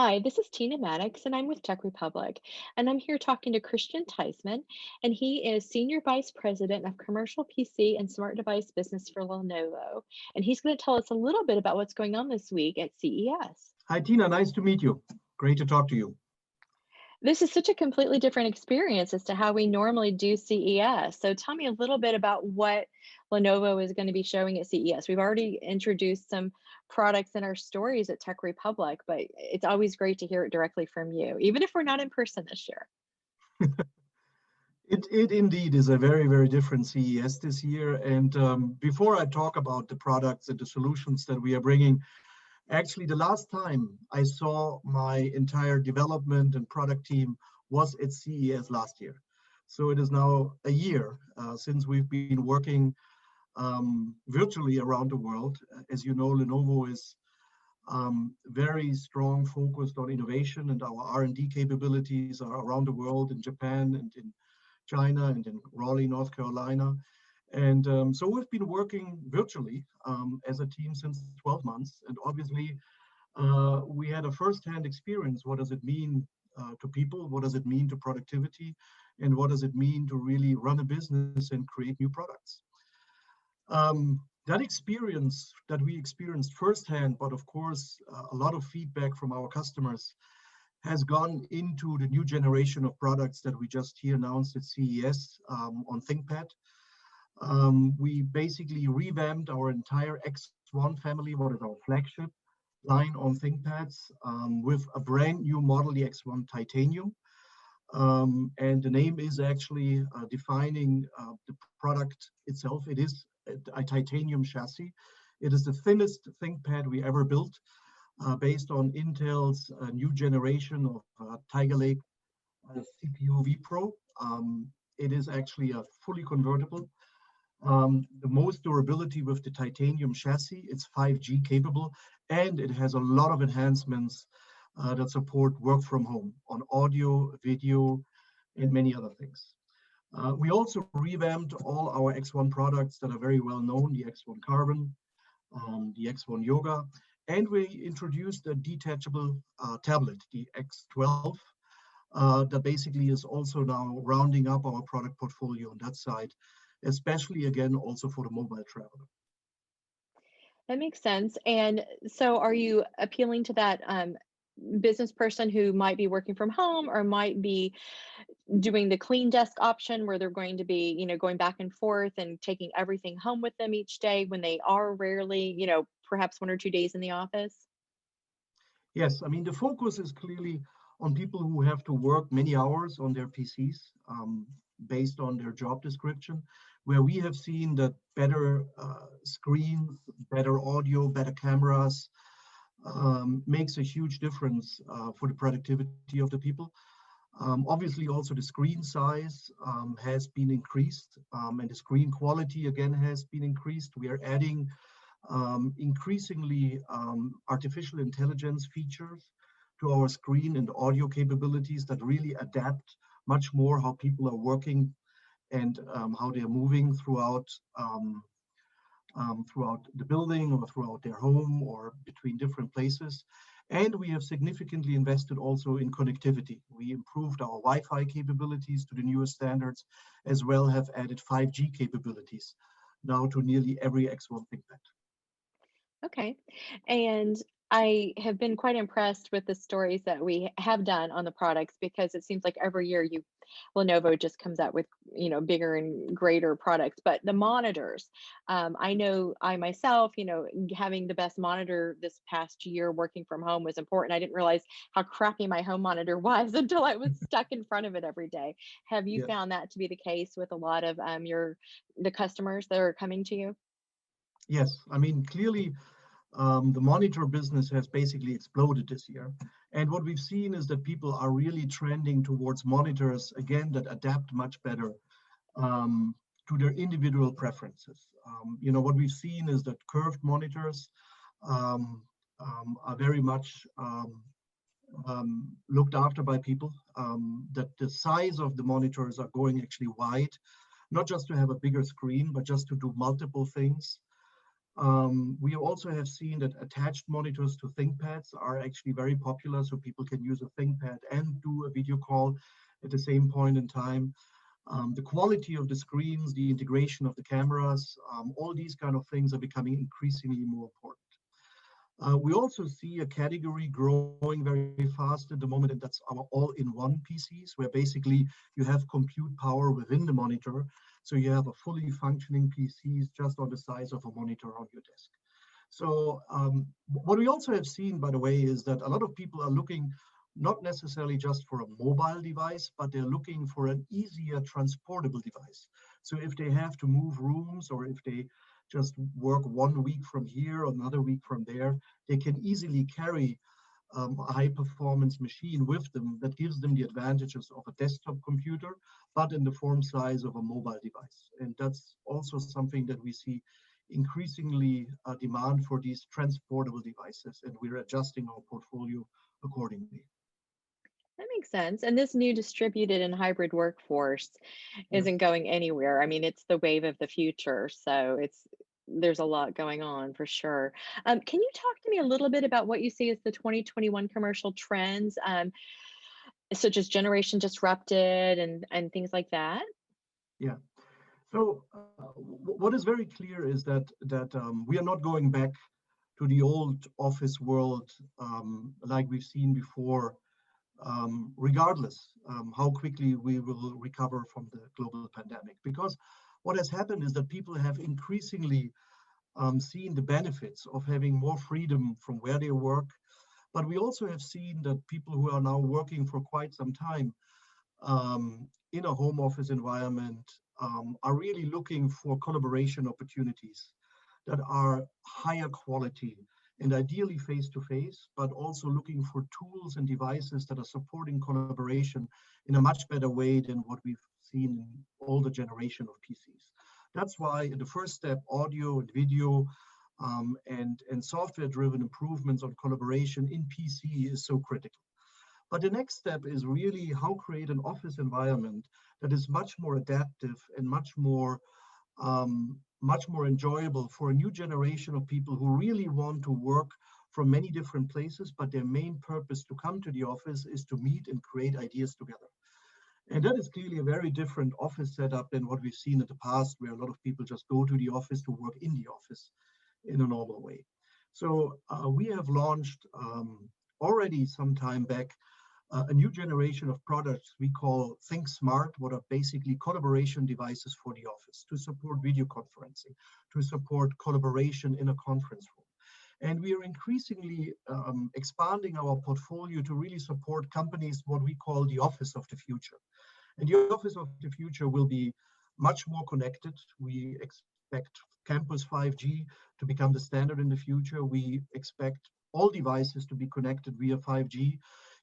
Hi, this is Teena Maddox, and I'm with TechRepublic. And I'm here talking to Christian Teismann, and he is Senior Vice President of Commercial PC and Smart Device Business for Lenovo. And he's going to tell us a little bit about what's going on this week at CES. Hi, Tina. Nice to meet you. Great to talk to you. This is such a completely different experience as to how we normally do CES. So tell me a little bit about what Lenovo is going to be showing at CES. We've already introduced some products in our stories at Tech Republic, but it's always great to hear it directly from you, even if we're not in person this year. It indeed is a very, very different CES this year. And before I talk about the products and the solutions that we are bringing, actually, the last time I saw my entire development and product team was at CES last year. So it is now a year since we've been working virtually around the world. As you know, Lenovo is very strong, focused on innovation, and our R&D capabilities are around the world, in Japan and in China and in Raleigh, North Carolina. And so we've been working virtually as a team since 12 months. And obviously, we had a firsthand experience. What does it mean to people? What does it mean to productivity? And what does it mean to really run a business and create new products? That experience that we experienced firsthand, but of course, a lot of feedback from our customers has gone into the new generation of products that we just here announced at CES on ThinkPad. We basically revamped our entire X1 family, what is our flagship line on ThinkPads, with a brand new model, the X1 Titanium. And the name is actually defining the product itself. It is a titanium chassis. It is the thinnest ThinkPad we ever built, based on Intel's new generation of Tiger Lake CPU vPro. It is actually a fully convertible. The most durability with the titanium chassis. It's 5G capable, and it has a lot of enhancements that support work from home on audio, video, and many other things. We also revamped all our X1 products that are very well known, the X1 Carbon, the X1 Yoga, and we introduced a detachable tablet, the X12, that basically is also now rounding up our product portfolio on that side, especially again also for the mobile traveler. That makes sense. And so are you appealing to that business person who might be working from home or might be doing the clean desk option where they're going to be, going back and forth and taking everything home with them each day when they are rarely, perhaps 1 or 2 days in the office? Yes, I mean, the focus is clearly on people who have to work many hours on their PCs based on their job description, where we have seen that better screens, better audio, better cameras makes a huge difference for the productivity of the people. Obviously, also the screen size has been increased, and the screen quality again has been increased. We are adding increasingly artificial intelligence features to our screen and audio capabilities that really adapt much more how people are working and how they're moving throughout the building or throughout their home or between different places. And we have significantly invested also in connectivity. We improved our Wi-Fi capabilities to the newest standards, as well have added 5G capabilities now to nearly every X1 ThinkPad. Okay. And I have been quite impressed with the stories that we have done on the products because it seems like every year Lenovo just comes out with, bigger and greater products. But the monitors, I know I myself, having the best monitor this past year working from home was important. I didn't realize how crappy my home monitor was until I was stuck in front of it every day. Have you Yes. found that to be the case with a lot of the customers that are coming to you? Yes, I mean, clearly the monitor business has basically exploded this year. And what we've seen is that people are really trending towards monitors, again, that adapt much better to their individual preferences. What we've seen is that curved monitors are very much looked after by people, that the size of the monitors are going actually wide, not just to have a bigger screen, but just to do multiple things. We also have seen that attached monitors to ThinkPads are actually very popular, so people can use a ThinkPad and do a video call at the same point in time. The quality of the screens, the integration of the cameras, all these kind of things are becoming increasingly more important. We also see a category growing very fast at the moment, and that's our all-in-one PCs, where basically you have compute power within the monitor. So you have a fully functioning PCs just on the size of a monitor on your desk. So what we also have seen, by the way, is that a lot of people are looking not necessarily just for a mobile device, but they're looking for an easier transportable device. So if they have to move rooms, or if they just work 1 week from here or another week from there, they can easily carry a high performance machine with them that gives them the advantages of a desktop computer, but in the form size of a mobile device. And that's also something that we see increasingly demand for these transportable devices, and we're adjusting our portfolio accordingly. That makes sense. And this new distributed and hybrid workforce Yes. isn't going anywhere. I mean, it's the wave of the future. So there's a lot going on for sure. Can you talk to me a little bit about what you see as the 2021 commercial trends, such as generation disrupted and things like that? Yeah. So what is very clear is that we are not going back to the old office world like we've seen before, regardless how quickly we will recover from the global pandemic. Because what has happened is that people have increasingly seen the benefits of having more freedom from where they work. But we also have seen that people who are now working for quite some time in a home office environment are really looking for collaboration opportunities that are higher quality and ideally face to face, but also looking for tools and devices that are supporting collaboration in a much better way than what we've seen in older generation of PCs. That's why in the first step, audio and video and software-driven improvements on collaboration in PC is so critical. But the next step is really how create an office environment that is much more adaptive and much more enjoyable for a new generation of people who really want to work from many different places, but their main purpose to come to the office is to meet and create ideas together. And that is clearly a very different office setup than what we've seen in the past, where a lot of people just go to the office to work in the office in a normal way. So we have launched already some time back a new generation of products we call Think Smart, what are basically collaboration devices for the office to support video conferencing, to support collaboration in a conference room. And we are increasingly expanding our portfolio to really support companies, what we call the office of the future. And the office of the future will be much more connected. We expect campus 5G to become the standard in the future. We expect all devices to be connected via 5G.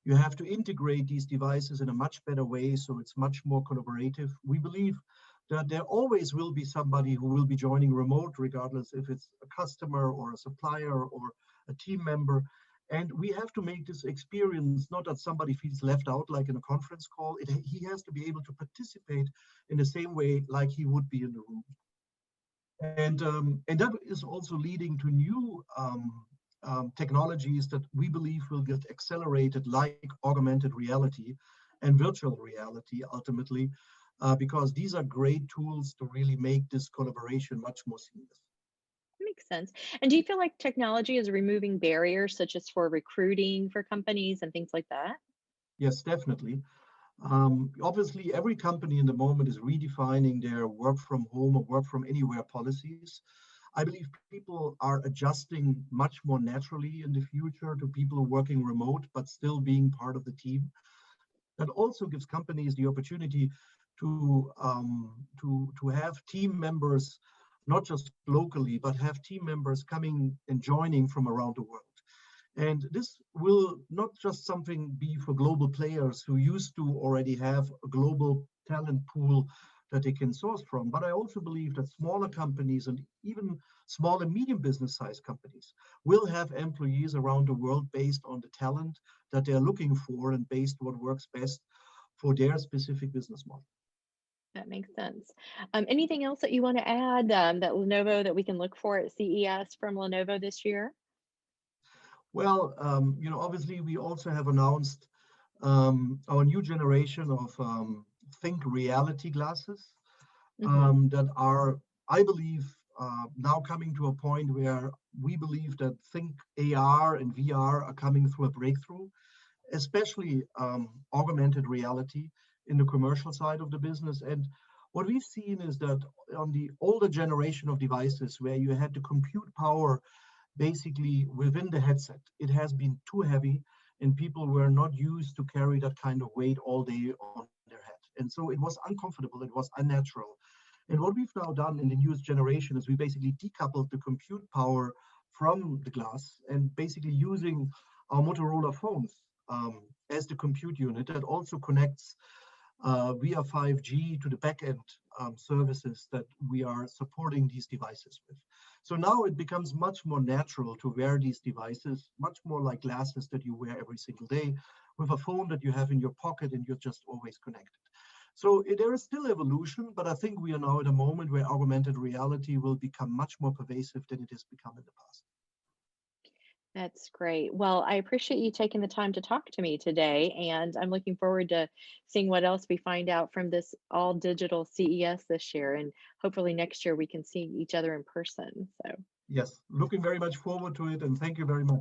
You have to integrate these devices in a much better way, so it's much more collaborative. We believe that there always will be somebody who will be joining remote, regardless if it's a customer or a supplier or a team member. And we have to make this experience not that somebody feels left out like in a conference call. He has to be able to participate in the same way like he would be in the room. And that is also leading to new technologies that we believe will get accelerated, like augmented reality and virtual reality ultimately, because these are great tools to really make this collaboration much more seamless. Makes sense. And do you feel like technology is removing barriers such as for recruiting for companies and things like that? Yes, definitely. Obviously, every company in the moment is redefining their work from home or work from anywhere policies. I believe people are adjusting much more naturally in the future to people working remote, but still being part of the team. That also gives companies the opportunity to have team members, not just locally, but have team members coming and joining from around the world. And this will not just something be for global players who used to already have a global talent pool that they can source from, but I also believe that smaller companies and even small and medium business size companies will have employees around the world based on the talent that they're looking for and based what works best for their specific business model. That makes sense. Anything else that you want to add that Lenovo that we can look for at CES from Lenovo this year? Well, obviously we also have announced our new generation of Think reality glasses Hmm. that are, I believe, now coming to a point where we believe that Think AR and VR are coming through a breakthrough, especially augmented reality in the commercial side of the business. And what we've seen is that on the older generation of devices where you had the compute power basically within the headset, it has been too heavy and people were not used to carry that kind of weight all day on their head. And so it was uncomfortable, it was unnatural. And what we've now done in the newest generation is we basically decoupled the compute power from the glass and basically using our Motorola phones as the compute unit that also connects via 5G to the backend services that we are supporting these devices with. So now it becomes much more natural to wear these devices, much more like glasses that you wear every single day, with a phone that you have in your pocket and you're just always connected. So there is still evolution, but I think we are now at a moment where augmented reality will become much more pervasive than it has become in the past. That's great. Well, I appreciate you taking the time to talk to me today, and I'm looking forward to seeing what else we find out from this all digital CES this year. And hopefully next year we can see each other in person. So Yes, looking very much forward to it, and thank you very much.